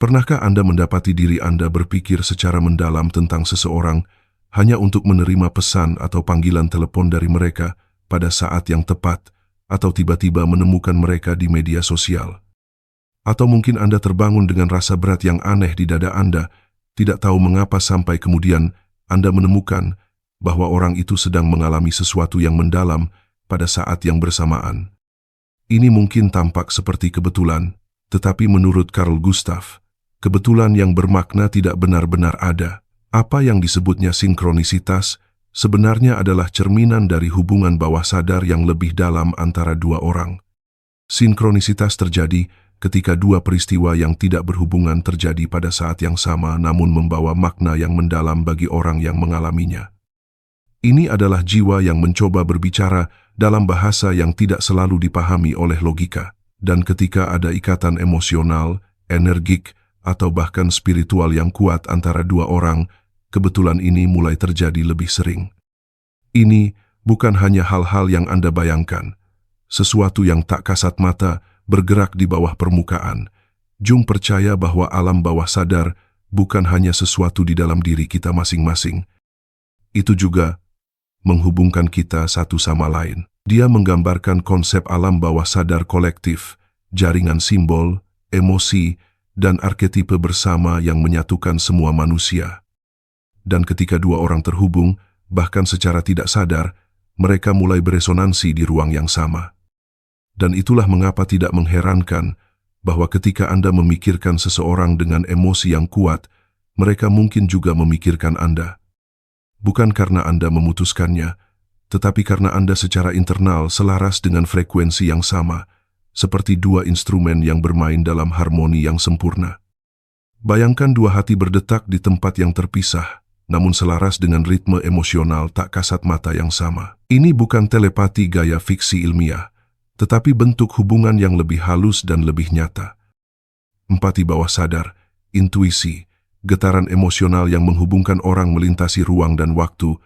Pernahkah Anda mendapati diri Anda berpikir secara mendalam tentang seseorang hanya untuk menerima pesan atau panggilan telepon dari mereka pada saat yang tepat, atau tiba-tiba menemukan mereka di media sosial? Atau mungkin Anda terbangun dengan rasa berat yang aneh di dada Anda, tidak tahu mengapa sampai kemudian Anda menemukan bahwa orang itu sedang mengalami sesuatu yang mendalam pada saat yang bersamaan. Ini mungkin tampak seperti kebetulan, tetapi menurut Carl Gustav, kebetulan yang bermakna tidak benar-benar ada. Apa yang disebutnya sinkronisitas sebenarnya adalah cerminan dari hubungan bawah sadar yang lebih dalam antara dua orang. Sinkronisitas terjadi ketika dua peristiwa yang tidak berhubungan terjadi pada saat yang sama namun membawa makna yang mendalam bagi orang yang mengalaminya. Ini adalah jiwa yang mencoba berbicara dalam bahasa yang tidak selalu dipahami oleh logika. Dan ketika ada ikatan emosional, energik, atau bahkan spiritual yang kuat antara dua orang, kebetulan ini mulai terjadi lebih sering. Ini bukan hanya hal-hal yang Anda bayangkan, sesuatu yang tak kasat mata bergerak di bawah permukaan. Jung percaya bahwa alam bawah sadar bukan hanya sesuatu di dalam diri kita masing-masing. Itu juga menghubungkan kita satu sama lain. Dia menggambarkan konsep alam bawah sadar kolektif, jaringan simbol, emosi, dan arketipe bersama yang menyatukan semua manusia. Dan ketika dua orang terhubung, bahkan secara tidak sadar, mereka mulai beresonansi di ruang yang sama. Dan itulah mengapa tidak mengherankan bahwa ketika Anda memikirkan seseorang dengan emosi yang kuat, mereka mungkin juga memikirkan Anda. Bukan karena Anda memutuskannya, tetapi karena Anda secara internal selaras dengan frekuensi yang sama, seperti dua instrumen yang bermain dalam harmoni yang sempurna. Bayangkan dua hati berdetak di tempat yang terpisah, namun selaras dengan ritme emosional tak kasat mata yang sama. Ini bukan telepati gaya fiksi ilmiah, tetapi bentuk hubungan yang lebih halus dan lebih nyata. Empati bawah sadar, intuisi, getaran emosional yang menghubungkan orang melintasi ruang dan waktu.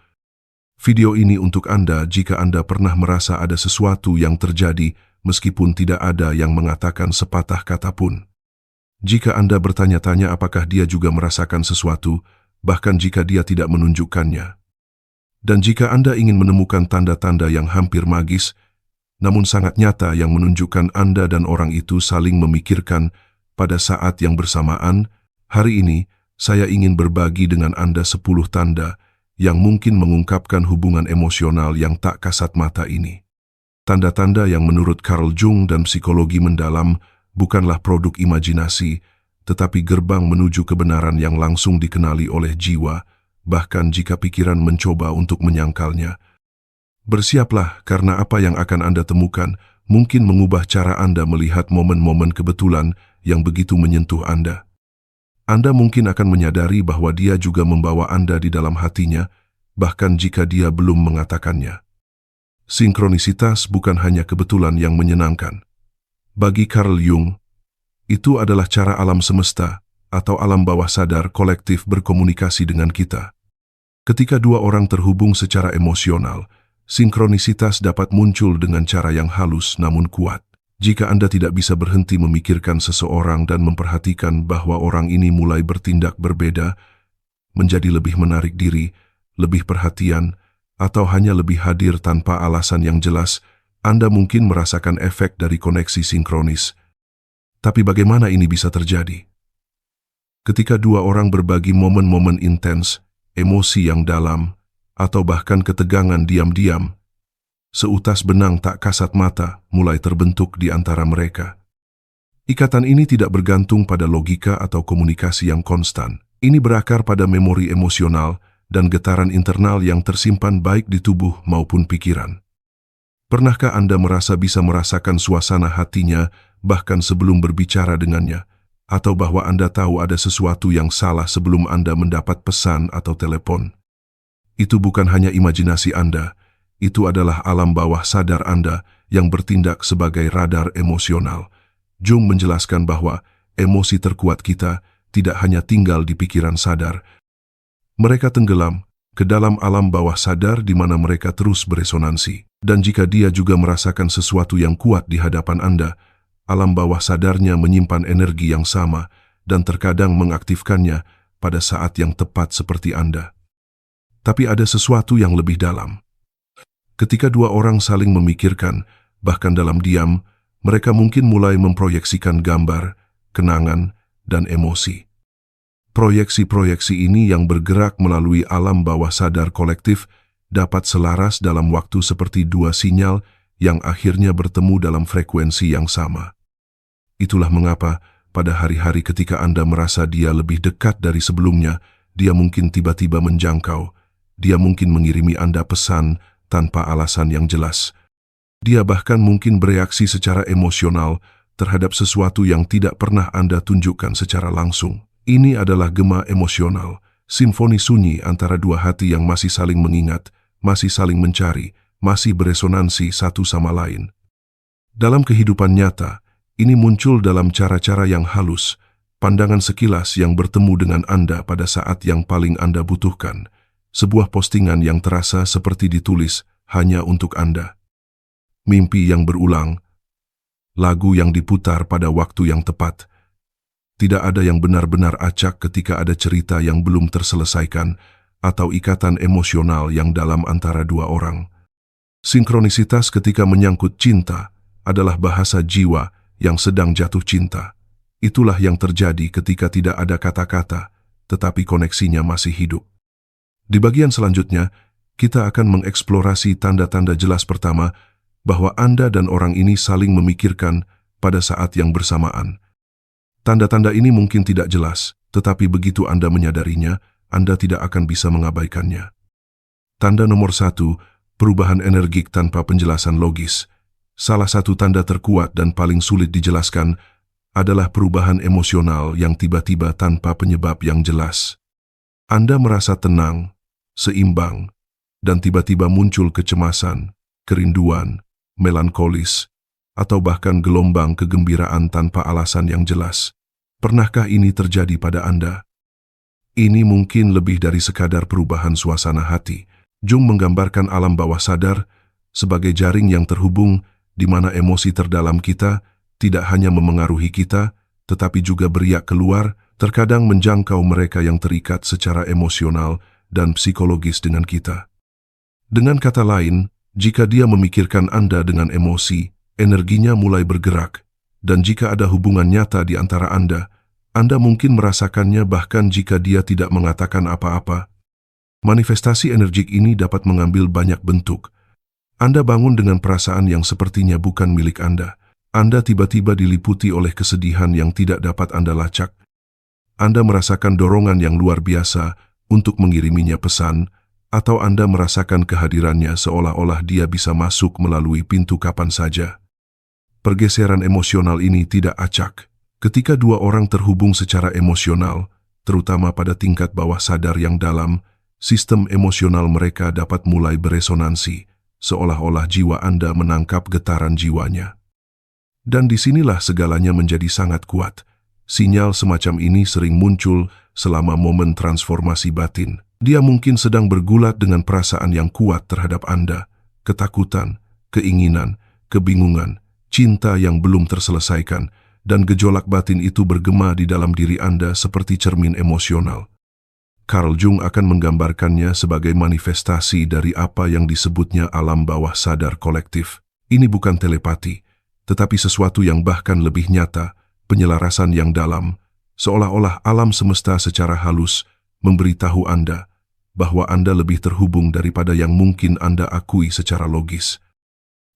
Video ini untuk Anda jika Anda pernah merasa ada sesuatu yang terjadi meskipun tidak ada yang mengatakan sepatah kata pun. Jika Anda bertanya-tanya apakah dia juga merasakan sesuatu, bahkan jika dia tidak menunjukkannya. Dan jika Anda ingin menemukan tanda-tanda yang hampir magis, namun sangat nyata yang menunjukkan Anda dan orang itu saling memikirkan pada saat yang bersamaan, hari ini saya ingin berbagi dengan Anda 10 tanda yang mungkin mengungkapkan hubungan emosional yang tak kasat mata ini. Tanda-tanda yang menurut Carl Jung dan psikologi mendalam bukanlah produk imajinasi, tetapi gerbang menuju kebenaran yang langsung dikenali oleh jiwa, bahkan jika pikiran mencoba untuk menyangkalnya. Bersiaplah karena apa yang akan Anda temukan mungkin mengubah cara Anda melihat momen-momen kebetulan yang begitu menyentuh Anda. Anda mungkin akan menyadari bahwa dia juga membawa Anda di dalam hatinya, bahkan jika dia belum mengatakannya. Sinkronisitas bukan hanya kebetulan yang menyenangkan. Bagi Carl Jung, itu adalah cara alam semesta atau alam bawah sadar kolektif berkomunikasi dengan kita. Ketika dua orang terhubung secara emosional, sinkronisitas dapat muncul dengan cara yang halus namun kuat. Jika Anda tidak bisa berhenti memikirkan seseorang dan memperhatikan bahwa orang ini mulai bertindak berbeda, menjadi lebih menarik diri, lebih perhatian, atau hanya lebih hadir tanpa alasan yang jelas, Anda mungkin merasakan efek dari koneksi sinkronis. Tapi bagaimana ini bisa terjadi? Ketika dua orang berbagi momen-momen intens, emosi yang dalam, atau bahkan ketegangan diam-diam, seutas benang tak kasat mata mulai terbentuk di antara mereka. Ikatan ini tidak bergantung pada logika atau komunikasi yang konstan. Ini berakar pada memori emosional dan getaran internal yang tersimpan baik di tubuh maupun pikiran. Pernahkah Anda merasa bisa merasakan suasana hatinya bahkan sebelum berbicara dengannya, atau bahwa Anda tahu ada sesuatu yang salah sebelum Anda mendapat pesan atau telepon? Itu bukan hanya imajinasi Anda, itu adalah alam bawah sadar Anda yang bertindak sebagai radar emosional. Jung menjelaskan bahwa emosi terkuat kita tidak hanya tinggal di pikiran sadar. Mereka tenggelam ke dalam alam bawah sadar di mana mereka terus beresonansi. Dan jika dia juga merasakan sesuatu yang kuat di hadapan Anda, alam bawah sadarnya menyimpan energi yang sama dan terkadang mengaktifkannya pada saat yang tepat seperti Anda. Tapi ada sesuatu yang lebih dalam. Ketika dua orang saling memikirkan, bahkan dalam diam, mereka mungkin mulai memproyeksikan gambar, kenangan, dan emosi. Proyeksi-proyeksi ini yang bergerak melalui alam bawah sadar kolektif dapat selaras dalam waktu seperti dua sinyal yang akhirnya bertemu dalam frekuensi yang sama. Itulah mengapa pada hari-hari ketika Anda merasa dia lebih dekat dari sebelumnya, dia mungkin tiba-tiba menjangkau, dia mungkin mengirimi Anda pesan tanpa alasan yang jelas. Dia bahkan mungkin bereaksi secara emosional terhadap sesuatu yang tidak pernah Anda tunjukkan secara langsung. Ini adalah gema emosional, simfoni sunyi antara dua hati yang masih saling mengingat, masih saling mencari, masih beresonansi satu sama lain. Dalam kehidupan nyata, ini muncul dalam cara-cara yang halus, pandangan sekilas yang bertemu dengan Anda pada saat yang paling Anda butuhkan, sebuah postingan yang terasa seperti ditulis hanya untuk Anda. Mimpi yang berulang, lagu yang diputar pada waktu yang tepat. Tidak ada yang benar-benar acak ketika ada cerita yang belum terselesaikan atau ikatan emosional yang dalam antara dua orang. Sinkronisitas ketika menyangkut cinta adalah bahasa jiwa yang sedang jatuh cinta. Itulah yang terjadi ketika tidak ada kata-kata, tetapi koneksinya masih hidup. Di bagian selanjutnya, kita akan mengeksplorasi tanda-tanda jelas pertama bahwa Anda dan orang ini saling memikirkan pada saat yang bersamaan. Tanda-tanda ini mungkin tidak jelas, tetapi begitu Anda menyadarinya, Anda tidak akan bisa mengabaikannya. Tanda nomor 1, perubahan energik tanpa penjelasan logis. Salah satu tanda terkuat dan paling sulit dijelaskan adalah perubahan emosional yang tiba-tiba tanpa penyebab yang jelas. Anda merasa tenang, seimbang, dan tiba-tiba muncul kecemasan, kerinduan, melankolis, atau bahkan gelombang kegembiraan tanpa alasan yang jelas. Pernahkah ini terjadi pada Anda? Ini mungkin lebih dari sekadar perubahan suasana hati. Jung menggambarkan alam bawah sadar sebagai jaring yang terhubung di mana emosi terdalam kita tidak hanya memengaruhi kita, tetapi juga beriak keluar, terkadang menjangkau mereka yang terikat secara emosional dan psikologis dengan kita. Dengan kata lain, jika dia memikirkan Anda dengan emosi, energinya mulai bergerak, dan jika ada hubungan nyata di antara Anda mungkin merasakannya bahkan jika dia tidak mengatakan apa-apa. Manifestasi energik ini dapat mengambil banyak bentuk. Anda bangun dengan perasaan yang sepertinya bukan milik Anda. Anda tiba-tiba diliputi oleh kesedihan yang tidak dapat Anda lacak. Anda merasakan dorongan yang luar biasa untuk mengiriminya pesan, atau Anda merasakan kehadirannya seolah-olah dia bisa masuk melalui pintu kapan saja. Pergeseran emosional ini tidak acak. Ketika dua orang terhubung secara emosional, terutama pada tingkat bawah sadar yang dalam, sistem emosional mereka dapat mulai beresonansi, seolah-olah jiwa Anda menangkap getaran jiwanya. Dan disinilah segalanya menjadi sangat kuat. Sinyal semacam ini sering muncul selama momen transformasi batin. Dia mungkin sedang bergulat dengan perasaan yang kuat terhadap Anda, ketakutan, keinginan, kebingungan, cinta yang belum terselesaikan, dan gejolak batin itu bergema di dalam diri Anda seperti cermin emosional. Carl Jung akan menggambarkannya sebagai manifestasi dari apa yang disebutnya alam bawah sadar kolektif. Ini bukan telepati, tetapi sesuatu yang bahkan lebih nyata, penyelarasan yang dalam, seolah-olah alam semesta secara halus memberitahu Anda bahwa Anda lebih terhubung daripada yang mungkin Anda akui secara logis.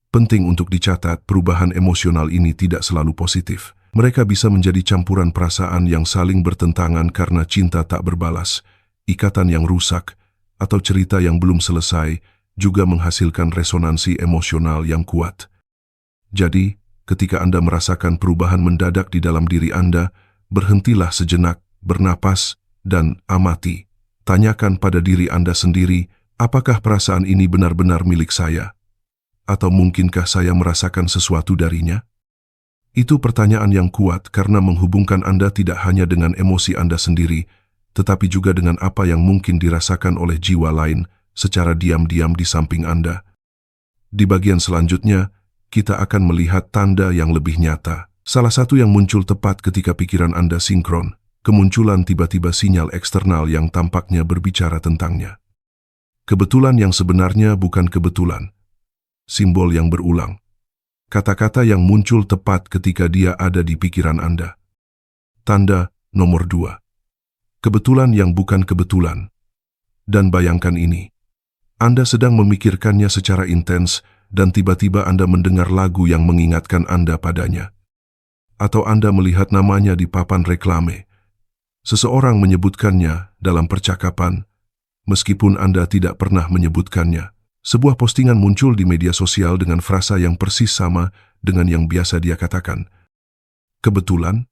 Penting untuk dicatat, perubahan emosional ini tidak selalu positif. Mereka bisa menjadi campuran perasaan yang saling bertentangan karena cinta tak berbalas, ikatan yang rusak, atau cerita yang belum selesai juga menghasilkan resonansi emosional yang kuat. Jadi, ketika Anda merasakan perubahan mendadak di dalam diri Anda, berhentilah sejenak, bernapas, dan amati. Tanyakan pada diri Anda sendiri, apakah perasaan ini benar-benar milik saya? Atau mungkinkah saya merasakan sesuatu darinya? Itu pertanyaan yang kuat karena menghubungkan Anda tidak hanya dengan emosi Anda sendiri, tetapi juga dengan apa yang mungkin dirasakan oleh jiwa lain secara diam-diam di samping Anda. Di bagian selanjutnya, kita akan melihat tanda yang lebih nyata. Salah satu yang muncul tepat ketika pikiran Anda sinkron, kemunculan tiba-tiba sinyal eksternal yang tampaknya berbicara tentangnya. Kebetulan yang sebenarnya bukan kebetulan. Simbol yang berulang. Kata-kata yang muncul tepat ketika dia ada di pikiran Anda. Tanda nomor 2. Kebetulan yang bukan kebetulan. Dan bayangkan ini. Anda sedang memikirkannya secara intens dan tiba-tiba Anda mendengar lagu yang mengingatkan Anda padanya. Atau Anda melihat namanya di papan reklame. Seseorang menyebutkannya dalam percakapan, meskipun Anda tidak pernah menyebutkannya. Sebuah postingan muncul di media sosial dengan frasa yang persis sama dengan yang biasa dia katakan. Kebetulan?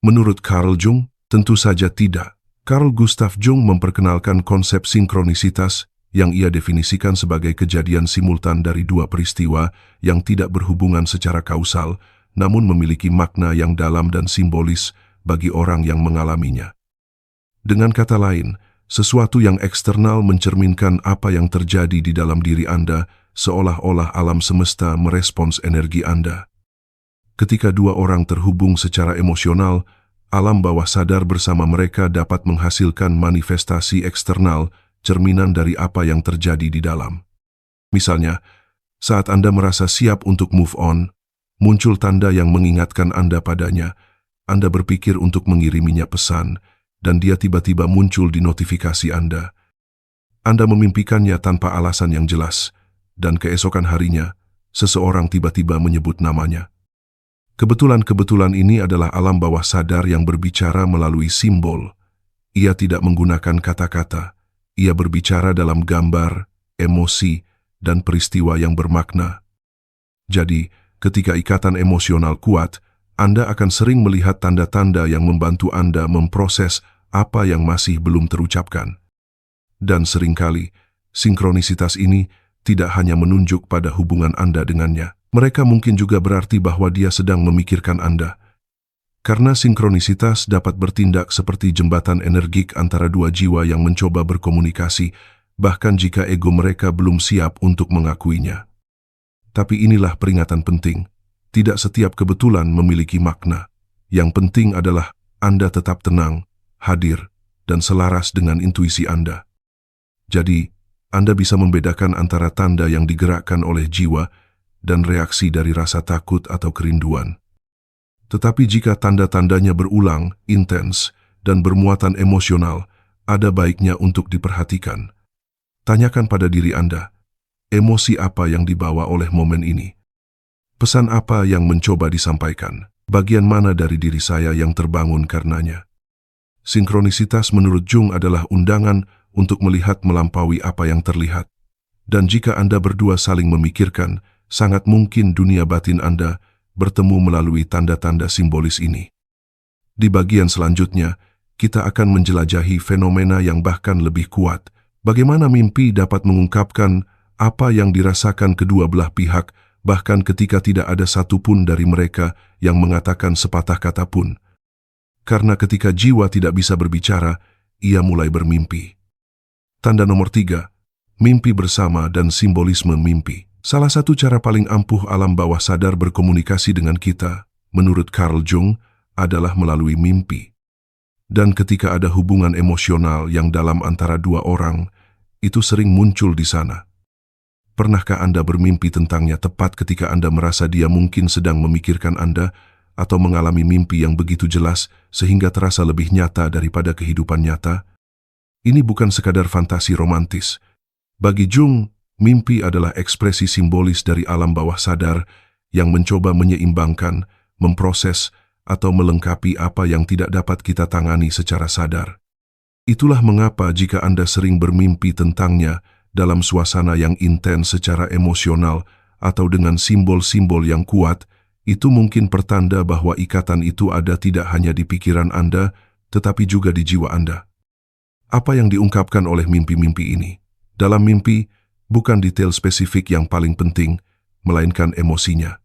Menurut Carl Jung, tentu saja tidak. Carl Gustav Jung memperkenalkan konsep sinkronisitas yang ia definisikan sebagai kejadian simultan dari dua peristiwa yang tidak berhubungan secara kausal, namun memiliki makna yang dalam dan simbolis bagi orang yang mengalaminya. Dengan kata lain, sesuatu yang eksternal mencerminkan apa yang terjadi di dalam diri Anda, seolah-olah alam semesta merespons energi Anda. Ketika dua orang terhubung secara emosional, alam bawah sadar bersama mereka dapat menghasilkan manifestasi eksternal, cerminan dari apa yang terjadi di dalam. Misalnya, saat Anda merasa siap untuk move on, muncul tanda yang mengingatkan Anda padanya. Anda berpikir untuk mengiriminya pesan, dan dia tiba-tiba muncul di notifikasi Anda. Anda memimpikannya tanpa alasan yang jelas, dan keesokan harinya, seseorang tiba-tiba menyebut namanya. Kebetulan-kebetulan ini adalah alam bawah sadar yang berbicara melalui simbol. Ia tidak menggunakan kata-kata. Ia berbicara dalam gambar, emosi, dan peristiwa yang bermakna. Jadi, ketika ikatan emosional kuat, Anda akan sering melihat tanda-tanda yang membantu Anda memproses apa yang masih belum terucapkan. Dan seringkali, sinkronisitas ini tidak hanya menunjuk pada hubungan Anda dengannya. Mereka mungkin juga berarti bahwa dia sedang memikirkan Anda. Karena sinkronisitas dapat bertindak seperti jembatan energik antara dua jiwa yang mencoba berkomunikasi, bahkan jika ego mereka belum siap untuk mengakuinya. Tapi inilah peringatan penting. Tidak setiap kebetulan memiliki makna. Yang penting adalah Anda tetap tenang, hadir, dan selaras dengan intuisi Anda. Jadi, Anda bisa membedakan antara tanda yang digerakkan oleh jiwa dan reaksi dari rasa takut atau kerinduan. Tetapi jika tanda-tandanya berulang, intens, dan bermuatan emosional, ada baiknya untuk diperhatikan. Tanyakan pada diri Anda, emosi apa yang dibawa oleh momen ini? Pesan apa yang mencoba disampaikan? Bagian mana dari diri saya yang terbangun karenanya? Sinkronisitas menurut Jung adalah undangan untuk melihat melampaui apa yang terlihat. Dan jika Anda berdua saling memikirkan, sangat mungkin dunia batin Anda bertemu melalui tanda-tanda simbolis ini. Di bagian selanjutnya, kita akan menjelajahi fenomena yang bahkan lebih kuat. Bagaimana mimpi dapat mengungkapkan apa yang dirasakan kedua belah pihak, bahkan ketika tidak ada satupun dari mereka yang mengatakan sepatah kata pun. Karena ketika jiwa tidak bisa berbicara, ia mulai bermimpi. Tanda nomor 3, mimpi bersama dan simbolisme mimpi. Salah satu cara paling ampuh alam bawah sadar berkomunikasi dengan kita, menurut Carl Jung, adalah melalui mimpi. Dan ketika ada hubungan emosional yang dalam antara dua orang, itu sering muncul di sana. Pernahkah Anda bermimpi tentangnya tepat ketika Anda merasa dia mungkin sedang memikirkan Anda, atau mengalami mimpi yang begitu jelas sehingga terasa lebih nyata daripada kehidupan nyata? Ini bukan sekadar fantasi romantis. Bagi Jung, mimpi adalah ekspresi simbolis dari alam bawah sadar yang mencoba menyeimbangkan, memproses, atau melengkapi apa yang tidak dapat kita tangani secara sadar. Itulah mengapa jika Anda sering bermimpi tentangnya dalam suasana yang intens secara emosional atau dengan simbol-simbol yang kuat, itu mungkin pertanda bahwa ikatan itu ada tidak hanya di pikiran Anda, tetapi juga di jiwa Anda. Apa yang diungkapkan oleh mimpi-mimpi ini? Dalam mimpi, bukan detail spesifik yang paling penting, melainkan emosinya.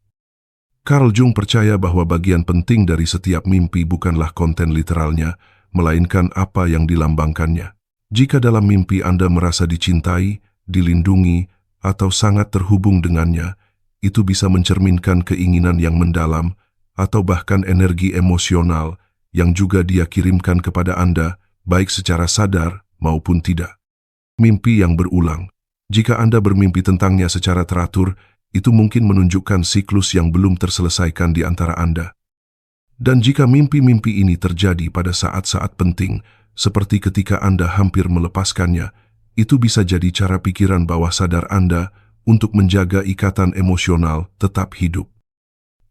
Carl Jung percaya bahwa bagian penting dari setiap mimpi bukanlah konten literalnya, melainkan apa yang dilambangkannya. Jika dalam mimpi Anda merasa dicintai, dilindungi, atau sangat terhubung dengannya, itu bisa mencerminkan keinginan yang mendalam, atau bahkan energi emosional yang juga dia kirimkan kepada Anda, baik secara sadar maupun tidak. Mimpi yang berulang. Jika Anda bermimpi tentangnya secara teratur, itu mungkin menunjukkan siklus yang belum terselesaikan di antara Anda. Dan jika mimpi-mimpi ini terjadi pada saat-saat penting, seperti ketika Anda hampir melepaskannya, itu bisa jadi cara pikiran bawah sadar Anda untuk menjaga ikatan emosional tetap hidup.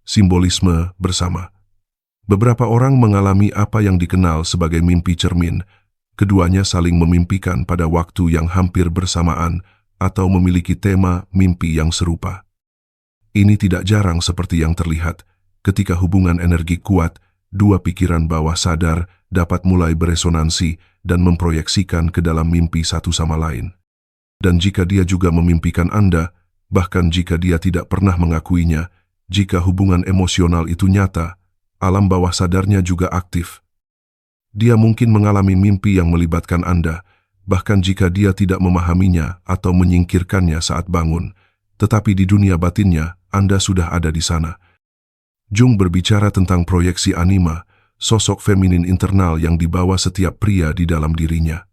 Simbolisme bersama. Beberapa orang mengalami apa yang dikenal sebagai mimpi cermin. Keduanya saling memimpikan pada waktu yang hampir bersamaan atau memiliki tema mimpi yang serupa. Ini tidak jarang seperti yang terlihat. Ketika hubungan energi kuat, dua pikiran bawah sadar dapat mulai beresonansi dan memproyeksikan ke dalam mimpi satu sama lain. Dan jika dia juga memimpikan Anda, bahkan jika dia tidak pernah mengakuinya, jika hubungan emosional itu nyata, alam bawah sadarnya juga aktif. Dia mungkin mengalami mimpi yang melibatkan Anda, bahkan jika dia tidak memahaminya atau menyingkirkannya saat bangun, tetapi di dunia batinnya, Anda sudah ada di sana. Jung berbicara tentang proyeksi anima, sosok feminin internal yang dibawa setiap pria di dalam dirinya.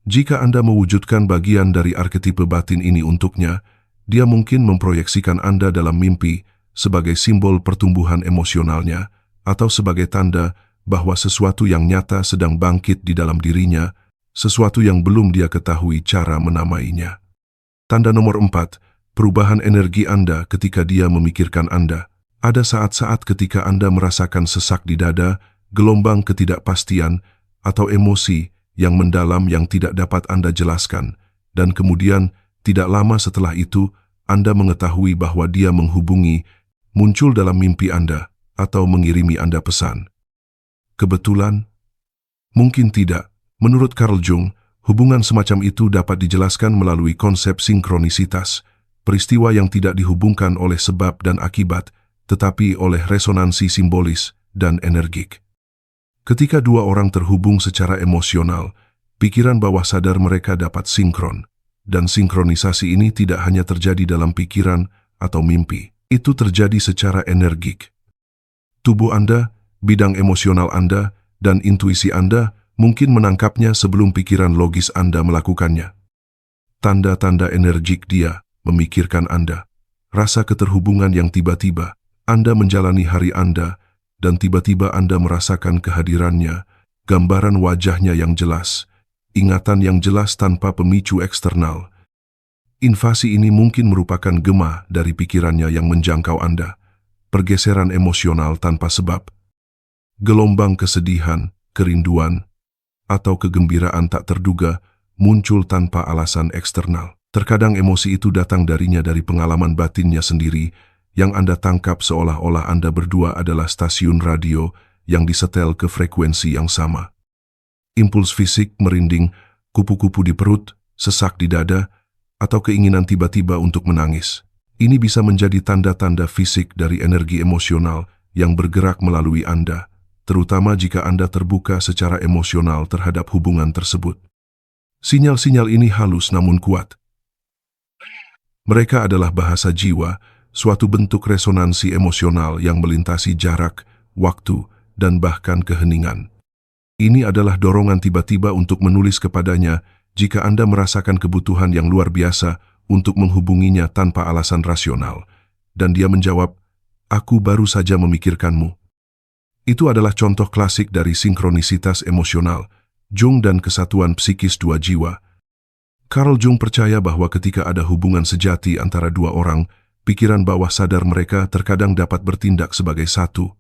Jika Anda mewujudkan bagian dari arketipe batin ini untuknya, dia mungkin memproyeksikan Anda dalam mimpi sebagai simbol pertumbuhan emosionalnya atau sebagai tanda bahwa sesuatu yang nyata sedang bangkit di dalam dirinya, sesuatu yang belum dia ketahui cara menamainya. Tanda nomor 4, perubahan energi Anda ketika dia memikirkan Anda. Ada saat-saat ketika Anda merasakan sesak di dada, gelombang ketidakpastian, atau emosi yang mendalam yang tidak dapat Anda jelaskan, dan kemudian, tidak lama setelah itu, Anda mengetahui bahwa dia menghubungi, muncul dalam mimpi Anda, atau mengirimi Anda pesan. Kebetulan? Mungkin tidak. Menurut Carl Jung, hubungan semacam itu dapat dijelaskan melalui konsep sinkronisitas, peristiwa yang tidak dihubungkan oleh sebab dan akibat, tetapi oleh resonansi simbolis dan energik. Ketika dua orang terhubung secara emosional, pikiran bawah sadar mereka dapat sinkron, dan sinkronisasi ini tidak hanya terjadi dalam pikiran atau mimpi, itu terjadi secara energik. Tubuh Anda, bidang emosional Anda, dan intuisi Anda mungkin menangkapnya sebelum pikiran logis Anda melakukannya. Tanda-tanda energik dia memikirkan Anda, rasa keterhubungan yang tiba-tiba, Anda menjalani hari Anda, dan tiba-tiba Anda merasakan kehadirannya, gambaran wajahnya yang jelas, ingatan yang jelas tanpa pemicu eksternal. Invasi ini mungkin merupakan gema dari pikirannya yang menjangkau Anda, pergeseran emosional tanpa sebab, gelombang kesedihan, kerinduan, atau kegembiraan tak terduga muncul tanpa alasan eksternal. Terkadang emosi itu datang darinya dari pengalaman batinnya sendiri, yang Anda tangkap seolah-olah Anda berdua adalah stasiun radio yang disetel ke frekuensi yang sama. Impuls fisik merinding, kupu-kupu di perut, sesak di dada, atau keinginan tiba-tiba untuk menangis. Ini bisa menjadi tanda-tanda fisik dari energi emosional yang bergerak melalui Anda, terutama jika Anda terbuka secara emosional terhadap hubungan tersebut. Sinyal-sinyal ini halus namun kuat. Mereka adalah bahasa jiwa, suatu bentuk resonansi emosional yang melintasi jarak, waktu, dan bahkan keheningan. Ini adalah dorongan tiba-tiba untuk menulis kepadanya jika Anda merasakan kebutuhan yang luar biasa untuk menghubunginya tanpa alasan rasional. Dan dia menjawab, "Aku baru saja memikirkanmu." Itu adalah contoh klasik dari sinkronisitas emosional, Jung dan kesatuan psikis dua jiwa. Carl Jung percaya bahwa ketika ada hubungan sejati antara dua orang, pikiran bawah sadar mereka terkadang dapat bertindak sebagai satu.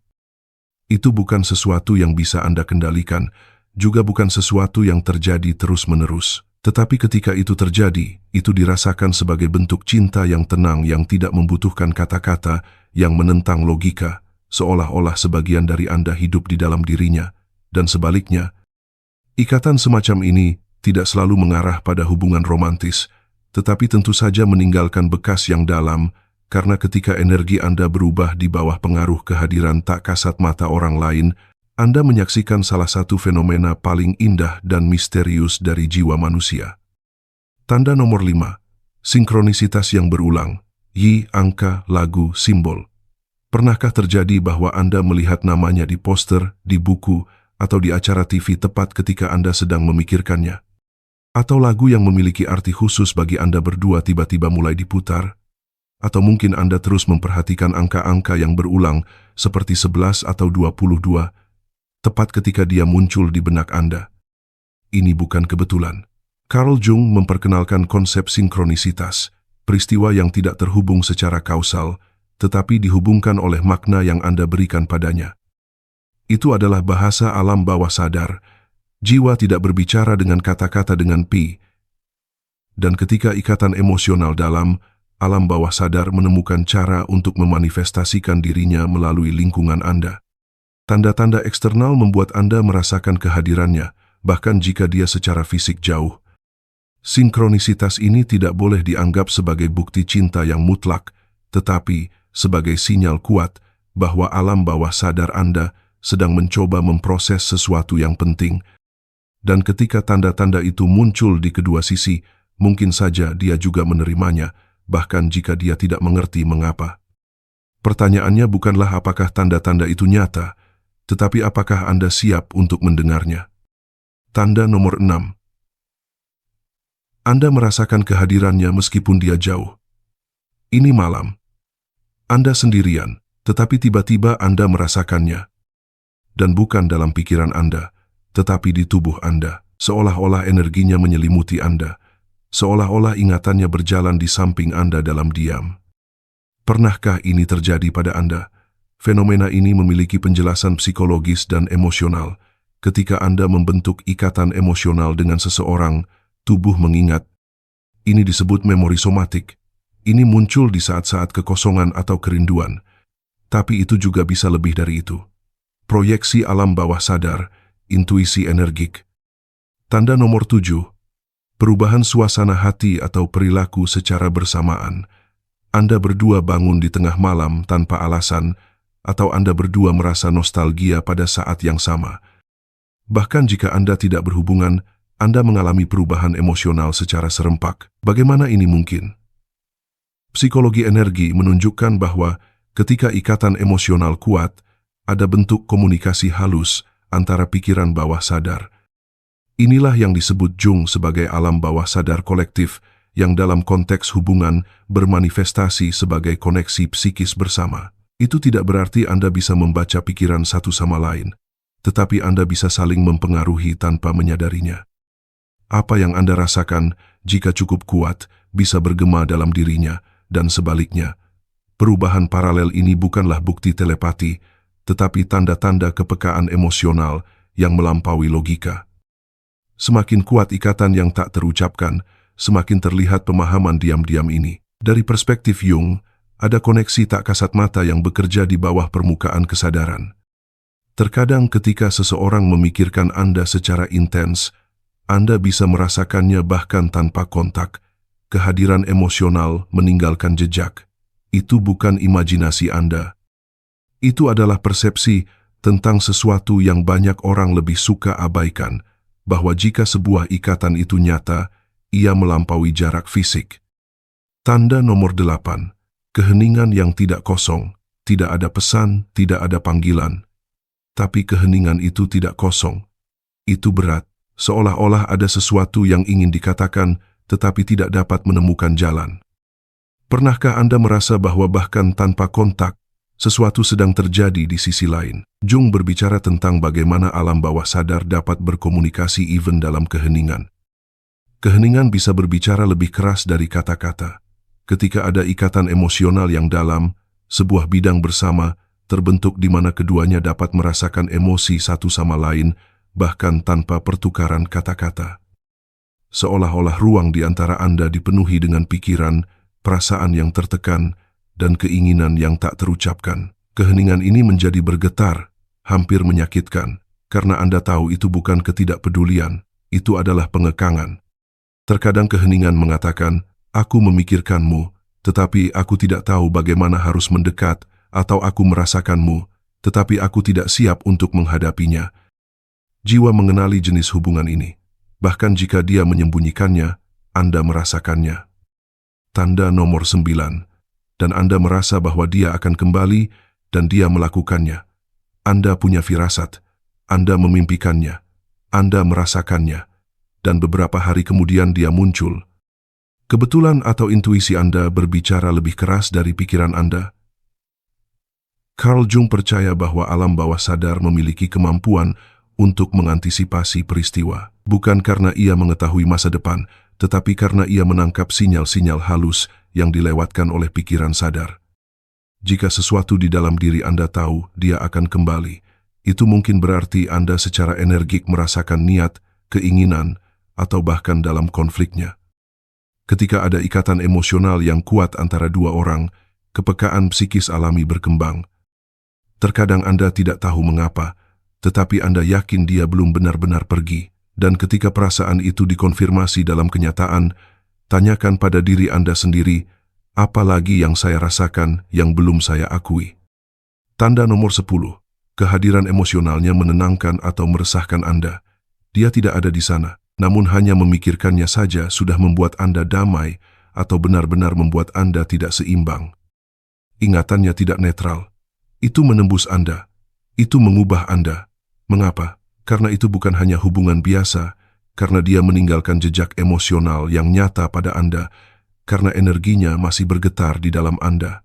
Itu bukan sesuatu yang bisa Anda kendalikan, juga bukan sesuatu yang terjadi terus-menerus. Tetapi ketika itu terjadi, itu dirasakan sebagai bentuk cinta yang tenang yang tidak membutuhkan kata-kata, yang menentang logika, seolah-olah sebagian dari Anda hidup di dalam dirinya, dan sebaliknya. Ikatan semacam ini tidak selalu mengarah pada hubungan romantis, tetapi tentu saja meninggalkan bekas yang dalam, karena ketika energi Anda berubah di bawah pengaruh kehadiran tak kasat mata orang lain, Anda menyaksikan salah satu fenomena paling indah dan misterius dari jiwa manusia. Tanda nomor 5. Sinkronisitas yang berulang. Yi, angka, lagu, simbol. Pernahkah terjadi bahwa Anda melihat namanya di poster, di buku, atau di acara TV tepat ketika Anda sedang memikirkannya? Atau lagu yang memiliki arti khusus bagi Anda berdua tiba-tiba mulai diputar? Atau mungkin Anda terus memperhatikan angka-angka yang berulang seperti 11 atau 22, tepat ketika dia muncul di benak Anda. Ini bukan kebetulan. Carl Jung memperkenalkan konsep sinkronisitas, peristiwa yang tidak terhubung secara kausal, tetapi dihubungkan oleh makna yang Anda berikan padanya. Itu adalah bahasa alam bawah sadar. Jiwa tidak berbicara dengan kata-kata dengan pi. Dan ketika ikatan emosional dalam, alam bawah sadar menemukan cara untuk memanifestasikan dirinya melalui lingkungan Anda. Tanda-tanda eksternal membuat Anda merasakan kehadirannya, bahkan jika dia secara fisik jauh. Sinkronisitas ini tidak boleh dianggap sebagai bukti cinta yang mutlak, tetapi sebagai sinyal kuat bahwa alam bawah sadar Anda sedang mencoba memproses sesuatu yang penting. Dan ketika tanda-tanda itu muncul di kedua sisi, mungkin saja dia juga menerimanya, bahkan jika dia tidak mengerti mengapa. Pertanyaannya bukanlah apakah tanda-tanda itu nyata, tetapi apakah Anda siap untuk mendengarnya. Tanda nomor 6. Anda merasakan kehadirannya meskipun dia jauh. Ini malam. Anda sendirian, tetapi tiba-tiba Anda merasakannya. Dan bukan dalam pikiran Anda, tetapi di tubuh Anda, seolah-olah energinya menyelimuti Anda, seolah-olah ingatannya berjalan di samping Anda dalam diam. Pernahkah ini terjadi pada Anda? Fenomena ini memiliki penjelasan psikologis dan emosional. Ketika Anda membentuk ikatan emosional dengan seseorang, tubuh mengingat. Ini disebut memori somatik. Ini muncul di saat-saat kekosongan atau kerinduan. Tapi itu juga bisa lebih dari itu. Proyeksi alam bawah sadar, intuisi energik. Tanda nomor 7. Perubahan suasana hati atau perilaku secara bersamaan. Anda berdua bangun di tengah malam tanpa alasan, atau Anda berdua merasa nostalgia pada saat yang sama. Bahkan jika Anda tidak berhubungan, Anda mengalami perubahan emosional secara serempak. Bagaimana ini mungkin? Psikologi energi menunjukkan bahwa ketika ikatan emosional kuat, ada bentuk komunikasi halus antara pikiran bawah sadar. Inilah yang disebut Jung sebagai alam bawah sadar kolektif yang dalam konteks hubungan bermanifestasi sebagai koneksi psikis bersama. Itu tidak berarti Anda bisa membaca pikiran satu sama lain, tetapi Anda bisa saling mempengaruhi tanpa menyadarinya. Apa yang Anda rasakan jika cukup kuat bisa bergema dalam dirinya, dan sebaliknya. Perubahan paralel ini bukanlah bukti telepati, tetapi tanda-tanda kepekaan emosional yang melampaui logika. Semakin kuat ikatan yang tak terucapkan, semakin terlihat pemahaman diam-diam ini. Dari perspektif Jung, ada koneksi tak kasat mata yang bekerja di bawah permukaan kesadaran. Terkadang ketika seseorang memikirkan Anda secara intens, Anda bisa merasakannya bahkan tanpa kontak. Kehadiran emosional meninggalkan jejak. Itu bukan imajinasi Anda. Itu adalah persepsi tentang sesuatu yang banyak orang lebih suka abaikan, bahwa jika sebuah ikatan itu nyata, ia melampaui jarak fisik. Tanda nomor 8. Keheningan yang tidak kosong. Tidak ada pesan, tidak ada panggilan. Tapi keheningan itu tidak kosong. Itu berat, seolah-olah ada sesuatu yang ingin dikatakan, tetapi tidak dapat menemukan jalan. Pernahkah Anda merasa bahwa bahkan tanpa kontak, sesuatu sedang terjadi di sisi lain? Jung berbicara tentang bagaimana alam bawah sadar dapat berkomunikasi even dalam keheningan. Keheningan bisa berbicara lebih keras dari kata-kata. Ketika ada ikatan emosional yang dalam, sebuah bidang bersama terbentuk di mana keduanya dapat merasakan emosi satu sama lain, bahkan tanpa pertukaran kata-kata. Seolah-olah ruang di antara Anda dipenuhi dengan pikiran, perasaan yang tertekan, dan keinginan yang tak terucapkan. Keheningan ini menjadi bergetar, hampir menyakitkan, karena Anda tahu itu bukan ketidakpedulian, itu adalah pengekangan. Terkadang keheningan mengatakan, "Aku memikirkanmu, tetapi aku tidak tahu bagaimana harus mendekat, atau aku merasakanmu, tetapi aku tidak siap untuk menghadapinya." Jiwa mengenali jenis hubungan ini. Bahkan jika dia menyembunyikannya, Anda merasakannya. Tanda nomor 9. Dan Anda merasa bahwa dia akan kembali dan dia melakukannya. Anda punya firasat, Anda memimpikannya, Anda merasakannya, dan beberapa hari kemudian dia muncul. Kebetulan atau intuisi Anda berbicara lebih keras dari pikiran Anda? Carl Jung percaya bahwa alam bawah sadar memiliki kemampuan untuk mengantisipasi peristiwa, bukan karena ia mengetahui masa depan, tetapi karena ia menangkap sinyal-sinyal halus yang dilewatkan oleh pikiran sadar. Jika sesuatu di dalam diri Anda tahu dia akan kembali, itu mungkin berarti Anda secara energik merasakan niat, keinginan, atau bahkan dalam konfliknya. Ketika ada ikatan emosional yang kuat antara dua orang, kepekaan psikis alami berkembang. Terkadang Anda tidak tahu mengapa, tetapi Anda yakin dia belum benar-benar pergi. Dan ketika perasaan itu dikonfirmasi dalam kenyataan, tanyakan pada diri Anda sendiri, apa lagi yang saya rasakan yang belum saya akui? Tanda nomor 10. Kehadiran emosionalnya menenangkan atau meresahkan Anda. Dia tidak ada di sana, namun hanya memikirkannya saja sudah membuat Anda damai atau benar-benar membuat Anda tidak seimbang. Ingatannya tidak netral. Itu menembus Anda. Itu mengubah Anda. Mengapa? Karena itu bukan hanya hubungan biasa, karena dia meninggalkan jejak emosional yang nyata pada Anda, karena energinya masih bergetar di dalam Anda.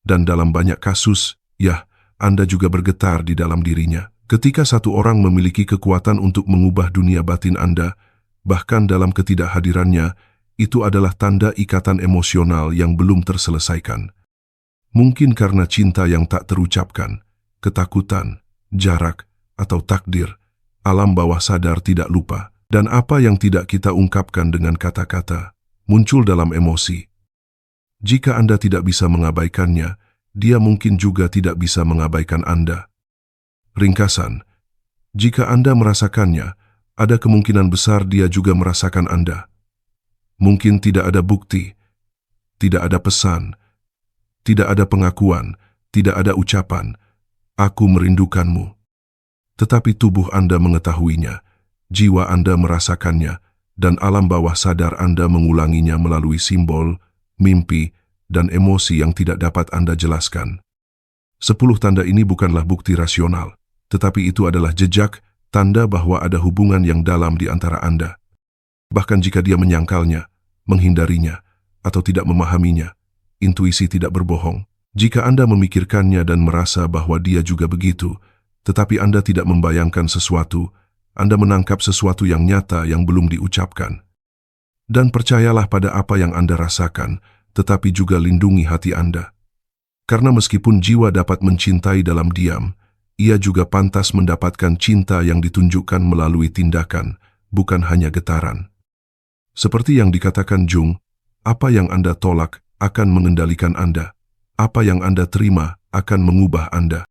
Dan dalam banyak kasus, ya, Anda juga bergetar di dalam dirinya. Ketika satu orang memiliki kekuatan untuk mengubah dunia batin Anda, bahkan dalam ketidakhadirannya, itu adalah tanda ikatan emosional yang belum terselesaikan. Mungkin karena cinta yang tak terucapkan, ketakutan, jarak, atau takdir, alam bawah sadar tidak lupa, dan apa yang tidak kita ungkapkan dengan kata-kata, muncul dalam emosi. Jika Anda tidak bisa mengabaikannya, dia mungkin juga tidak bisa mengabaikan Anda. Ringkasan, jika Anda merasakannya, ada kemungkinan besar dia juga merasakan Anda. Mungkin tidak ada bukti, tidak ada pesan, tidak ada pengakuan, tidak ada ucapan, "Aku merindukanmu." Tetapi tubuh Anda mengetahuinya, jiwa Anda merasakannya, dan alam bawah sadar Anda mengulanginya melalui simbol, mimpi, dan emosi yang tidak dapat Anda jelaskan. 10 tanda ini bukanlah bukti rasional, tetapi itu adalah jejak, tanda bahwa ada hubungan yang dalam di antara Anda. Bahkan jika dia menyangkalnya, menghindarinya, atau tidak memahaminya, intuisi tidak berbohong. Jika Anda memikirkannya dan merasa bahwa dia juga begitu, tetapi Anda tidak membayangkan sesuatu, Anda menangkap sesuatu yang nyata yang belum diucapkan. Dan percayalah pada apa yang Anda rasakan, tetapi juga lindungi hati Anda. Karena meskipun jiwa dapat mencintai dalam diam, ia juga pantas mendapatkan cinta yang ditunjukkan melalui tindakan, bukan hanya getaran. Seperti yang dikatakan Jung, apa yang Anda tolak akan mengendalikan Anda. Apa yang Anda terima akan mengubah Anda.